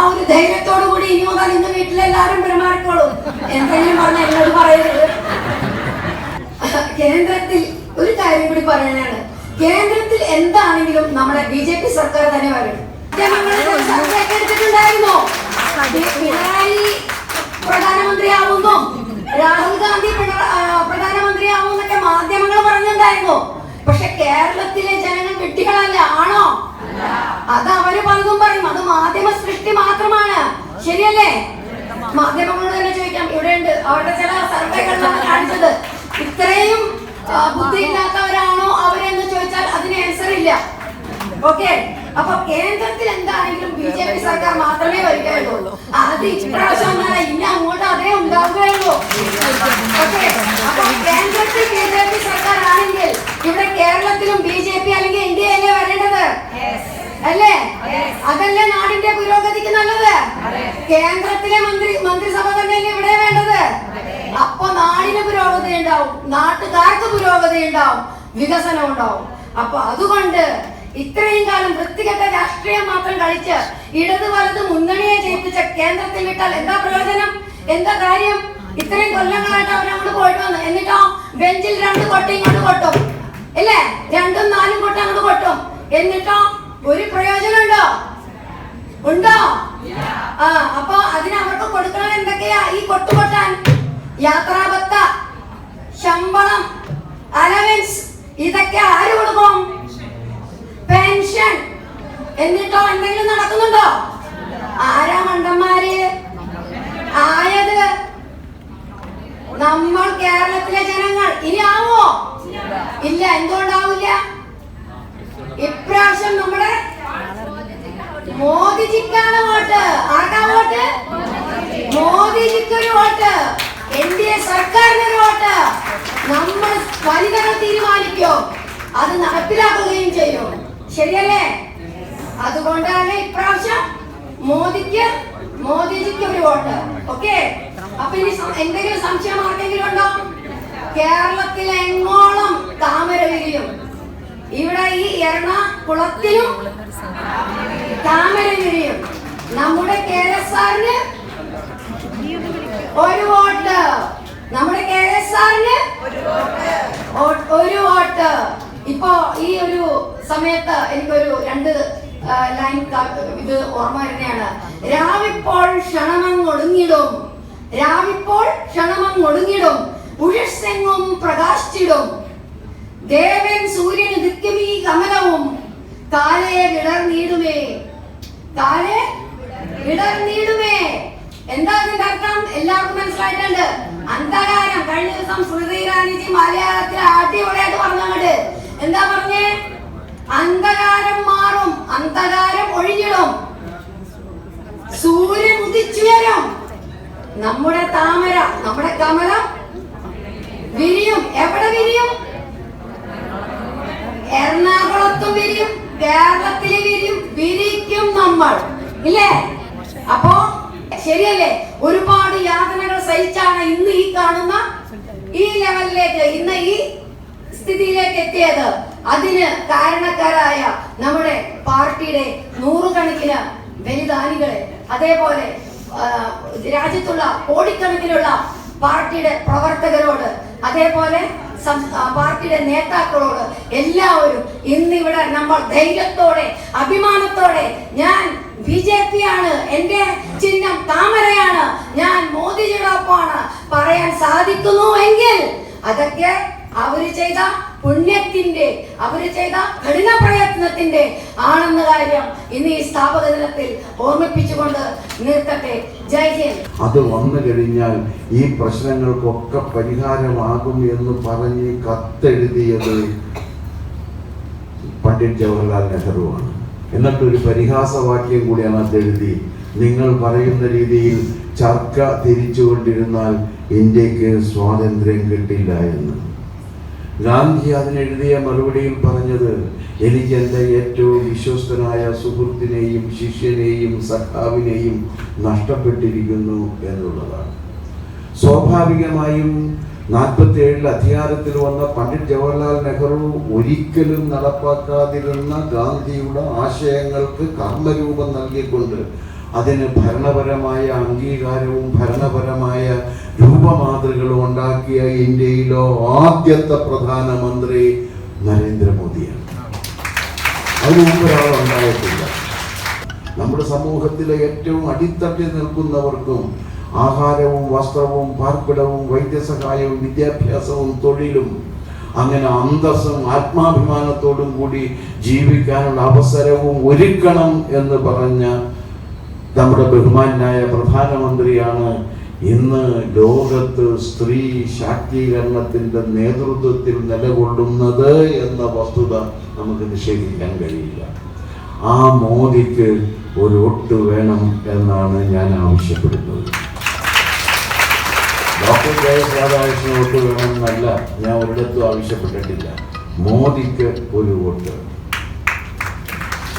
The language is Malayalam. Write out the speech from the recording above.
ഒരു ധൈര്യത്തോടു കൂടി ഇനി മുതൽ ഇന്ന് വീട്ടിലെല്ലാരും പെരുമാറിക്കോളും. എന്തെങ്കിലും പറഞ്ഞ എന്നോട് പറയരുത്. കേന്ദ്രത്തിൽ ഒരു കാര്യം കൂടി പറയാനാണ്. കേന്ദ്രത്തിൽ എന്താണെങ്കിലും നമ്മുടെ BJP സർക്കാർ തന്നെ വരും. എടുത്തിട്ടുണ്ടായിരുന്നു പിണറായി പ്രധാനമന്ത്രിയാവുന്നു, രാഹുൽ ഗാന്ധി പ്രധാനമന്ത്രിയാവുന്നൊക്കെ മാധ്യമങ്ങൾ പറഞ്ഞിട്ടുണ്ടായിരുന്നു. പക്ഷെ കേരളത്തിലെ ജനങ്ങൾ വിട്ടികളല്ല, ആണോ? അത് അവര് പലതും പറയും. അത് മാധ്യമ സൃഷ്ടി മാത്രമാണ്. ശരിയല്ലേ? മാധ്യമങ്ങളോട് തന്നെ ചോദിക്കാം. ഇവിടെയുണ്ട് അവരുടെ ചില സർവേകളിലാണ് കാണിച്ചത്. ഇത്രയും ബുദ്ധിയില്ലാത്തവരാണോ അവരെന്ന് ചോദിച്ചാൽ അതിന് ആൻസർ ഇല്ല. ഓക്കെ, അപ്പൊ കേന്ദ്രത്തിൽ എന്താണെങ്കിലും BJP സർക്കാർ മാത്രമേ വരികയുള്ളൂ. അത് ഇപ്രാവശ്യം ഇനി അങ്ങോട്ട് അതേ ഉണ്ടാവുകയുള്ളൂ. ഓക്കെ, അപ്പൊ കേന്ദ്രത്തിൽ BJP സർക്കാർ ആണെങ്കിൽ ഇവിടെ കേരളത്തിലും BJP അല്ലെങ്കിൽ NDA അല്ലേ വരേണ്ടത്? അല്ലേ? അതല്ലേ നാടിന്റെ പുരോഗതിക്ക് നല്ലത്? കേന്ദ്രത്തിലെ മന്ത്രിസഭ തന്നെയല്ലേ ഇവിടെ വേണ്ടത്? അപ്പൊ നാടിന് പുരോഗതി ഉണ്ടാവും, നാട്ടുകാർക്ക് പുരോഗതി ഉണ്ടാവും, വികസനം ഉണ്ടാവും. അപ്പൊ അതുകൊണ്ട് ഇത്രയും കാലം വൃത്തികെട്ട രാഷ്ട്രീയം മാത്രം കളിച്ച് ഇടത് വലത് മുന്നണിയെ ജയിപ്പിച്ച കേന്ദ്രത്തിൽ വിട്ടാൽ എന്താ പ്രയോജനം? എന്താ കാര്യം? ഇത്രയും കൊല്ലങ്ങളായിട്ട് അവരങ്ങോട്ട് പോയിട്ട് വന്നു. എന്നിട്ടോ ബെഞ്ചിൽ 2 കൊട്ട ഇങ്ങോട്ട് കൊട്ടും, അല്ലേ? 2ഉം 4ഉം കൊട്ട അങ്ങോട്ട് കൊട്ടും. എന്നിട്ടോ ഒരു പ്രയോജനം ഉണ്ടോ? അപ്പൊ അതിന് അവർക്ക് കൊടുക്കണം എന്തൊക്കെയാ? ഈ കൊട്ടുകൊട്ടാൻ യാത്രാഭത്ത, ശമ്പളം, അലവൻസ്, ഇതൊക്കെ ആര് കൊടുക്കും? പെൻഷൻ. എന്നിട്ടോ എന്തെങ്കിലും നടക്കുന്നുണ്ടോ? ആരാ മണ്ടന്മാര് ആയത്? നമ്മൾ കേരളത്തിലെ ജനങ്ങൾ. ഇനി ആവോ? ഇല്ല. എന്തുകൊണ്ടാവില്ല? ഇപ്രാവശ്യം നമ്മുടെ മോദിജിക്കാണ് വോട്ട്. ആർക്കാ വോട്ട്? മോദിജിക്കൊരു വോട്ട്, NDA സർക്കാരിനൊരു വോട്ട്. നമ്മൾ വനിതകൾ തീരുമാനിക്കോ, അത് നടപ്പിലാക്കുകയും ചെയ്യും. ശരിയല്ലേ? അതുകൊണ്ടാണ് ഇപ്രാവശ്യം മോദിജിക്ക് ഒരു വോട്ട്. ഓക്കെ, അപ്പൊ ഇനി എന്തെങ്കിലും സംശയം ആർക്കെങ്കിലും ഉണ്ടോ? കേരളത്തിലെ എങ്ങോളം താമര വിരിയും. ഇവിടെ ഈ എറണാകുളത്തിലും താമര വിരിയും. നമ്മുടെ KSRന് ഒരു വോട്ട്, നമ്മുടെ KSRന് ഒരു വോട്ട്. ഇപ്പോ ഈ ഒരു സമയത്ത് എനിക്കൊരു 2 ലൈൻ ഇത് ഓർമ്മ വരുന്നതാണ്. രാവിപ്പോൾ ക്ഷണമങ്ങൊടുങ്ങിടും, രാവിപ്പോൾ ക്ഷണമങ്ങൊടുങ്ങിടും, ഉഴസെങ്ങും പ്രകാശിച്ചിടും, ദേവൻ സൂര്യൻ ഉദിക്കും ഈ കമലവും, കാലേ വിടർന്നീടുമേ, കാലേ വിടർന്നീടുമേ. എന്താ അതിന്റെ അർത്ഥം? എല്ലാവർക്കും മനസ്സിലായിട്ടുണ്ട്. അന്ധകാരം. കഴിഞ്ഞ ദിവസം സ്മൃതി ഇറാനിജി മലയാളത്തിൽ അടിപൊളിയായിട്ട് പറഞ്ഞങ്ങോട്ട് എന്താ പറഞ്ഞേ? അന്ധകാരം മാറും, അന്ധകാരം ഒഴിഞ്ഞിടും, സൂര്യൻ ഉദിച്ചുയരും, നമ്മുടെ താമര, നമ്മുടെ കമലം വിരിയും. എവിടെ വിരിയും? എറണാകുളത്തും വിരിയും, കേരളത്തില് വിരിയും, വിരിക്കും നമ്മൾ, ഇല്ലേ? അപ്പോ ശരിയല്ലേ? ഒരുപാട് യാതനകൾ സഹിച്ചാണ് ഇന്ന് ഈ കാണുന്ന ഈ ലെവലിലേക്ക്, ഇന്ന് ഈ സ്ഥിതിയിലേക്ക് എത്തിയത്. അതിന് കാരണക്കാരായ നമ്മുടെ പാർട്ടിയുടെ 100 കണക്കിന് ബലിദാനികളെ, അതേപോലെ രാജ്യത്തുള്ള കോടിക്കണക്കിനുള്ള പാർട്ടിയുടെ പ്രവർത്തകരോട്, അതേപോലെ പാർട്ടിയുടെ നേതാക്കളോട് എല്ലാവരും ഇന്നിവിടെ നമ്മൾ ധൈര്യത്തോടെ അഭിമാനത്തോടെ ഞാൻ BJP ആണ്, എന്റെ ചിഹ്നം താമരയാണ്, ഞാൻ മോദിജിയുടെ ഒപ്പമാണ് പറയാൻ സാധിക്കുന്നു എങ്കിൽ അതൊക്കെ അവര് ചെയ്ത പുണ്യത്തിന്റെ, അവര് ചെയ്ത കഠിന പ്രയത്നത്തിന്റെ ആണെന്ന കാര്യം ഇന്ന് ഈ സ്ഥാപക ദിനത്തിൽ ഓർമ്മിപ്പിച്ചുകൊണ്ട് നിർത്തട്ടെ. ജയ് ഹിന്ദ്. അത് വന്നു കഴിഞ്ഞാൽ ഈ പ്രശ്നങ്ങൾക്കൊക്കെ പരിഹാരമാകും എന്ന് പറഞ്ഞ് കത്തെഴുതിയത് പണ്ഡിറ്റ് ജവഹർലാൽ നെഹ്റുവാണ്. എന്നിട്ടൊരു പരിഹാസവാക്യം കൂടിയാണ് അതെഴുതി, നിങ്ങൾ പറയുന്ന രീതിയിൽ ചർക്ക തിരിച്ചുകൊണ്ടിരുന്നാൽ ഇന്ത്യക്ക് സ്വാതന്ത്ര്യം കിട്ടില്ല എന്ന്. ഗാന്ധി അതിനെഴുതിയ മറുപടിയിൽ പറഞ്ഞത്, എനിക്ക് എൻ്റെ ഏറ്റവും വിശ്വസ്തനായ സുഹൃത്തിനെയും ശിഷ്യനെയും സഖാവിനെയും നഷ്ടപ്പെട്ടിരിക്കുന്നു എന്നുള്ളതാണ്. സ്വാഭാവികമായും 47 അധികാരത്തിൽ വന്ന പണ്ഡിറ്റ് ജവഹർലാൽ നെഹ്റു ഒരിക്കലും നടപ്പാക്കാതിരുന്ന ഗാന്ധിയുടെ ആശയങ്ങൾക്ക് കർമ്മരൂപം നൽകിക്കൊണ്ട് അതിന് ഭരണപരമായ അംഗീകാരവും ഭരണപരമായ രൂപമാതൃകളും ഉണ്ടാക്കിയ ഇന്ത്യയിലോ ആദ്യത്തെ പ്രധാനമന്ത്രി നരേന്ദ്രമോദിയാണ്. അതിന് മുമ്പ് ഒരാളുണ്ടായിട്ടില്ല. നമ്മുടെ സമൂഹത്തിലെ ഏറ്റവും അടിത്തട്ടിൽ നിൽക്കുന്നവർക്കും ആഹാരവും വസ്ത്രവും പാർപ്പിടവും വൈദ്യസഹായവും വിദ്യാഭ്യാസവും തൊഴിലും അങ്ങനെ അന്തസ്സും ആത്മാഭിമാനത്തോടും കൂടി ജീവിക്കാനുള്ള അവസരവും ഒരുക്കണം എന്ന് പറഞ്ഞ നമ്മുടെ ബഹുമാന്യായ പ്രധാനമന്ത്രിയാണ് ഇന്ന് ലോകത്ത് സ്ത്രീ ശാക്തീകരണത്തിന്റെ നേതൃത്വത്തിൽ നിലകൊള്ളുന്നത് എന്ന വസ്തുത നമുക്ക് നിഷേധിക്കാൻ കഴിയില്ല. ആ മോദിക്ക് ഒരു വോട്ട് വേണം എന്നാണ് ഞാൻ ആവശ്യപ്പെടുന്നത്. Doctor K S. രാധാകൃഷ്ണൻ വോട്ട് വേണമെന്നല്ല ഞാൻ ഒരിടത്തും ആവശ്യപ്പെട്ടിട്ടില്ല. മോദിക്ക് ഒരു വോട്ട്.